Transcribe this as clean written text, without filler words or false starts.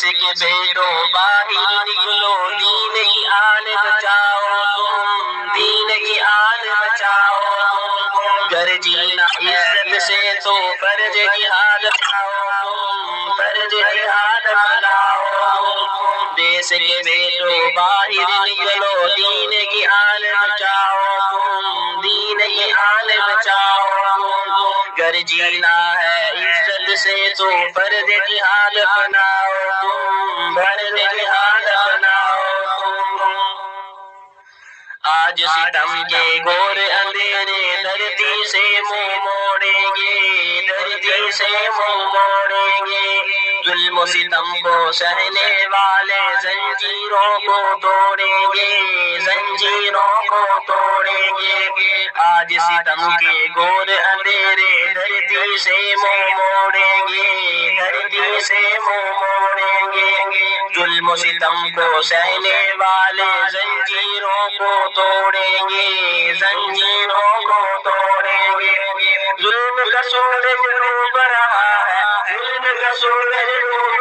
دیس کے بیٹوں باہر نکلو، دین کی آن بچاؤ تم، دین کی آن بچاؤ تم، گر جینا عزت سے تو فرض جہاد اپناؤ تم، فرض جہاد اپناؤ تم، دیس کے بیٹوں باہر نکلو، دین کی آن بچاؤ تم، دین کی آن بچاؤ تم، گر جینا ہے عزت سے تو فرض جہاد اپناؤ تم، فرض جہاد اپناؤ تم، آج ستم کے گور اندھیرے دھرتی سے منہ موڑیں گے، دھرتی سے منہ موڑیں گے، ظلم و ستم کو سہنے والے زنجیروں کو توڑیں گے، زنجیروں کو توڑیں گے، آج ستم کے گور اندھیرے دھرتی سے منہ موڑیں گے، دھرتی سے منہ موڑیں گے، ظلم و ستم کو سہنے والے زنجیروں کو توڑیں گے، زنجیروں کو توڑیں گے، ظلم کا سورج ڈوب رہا ہے، ظلم کا سورج ڈوب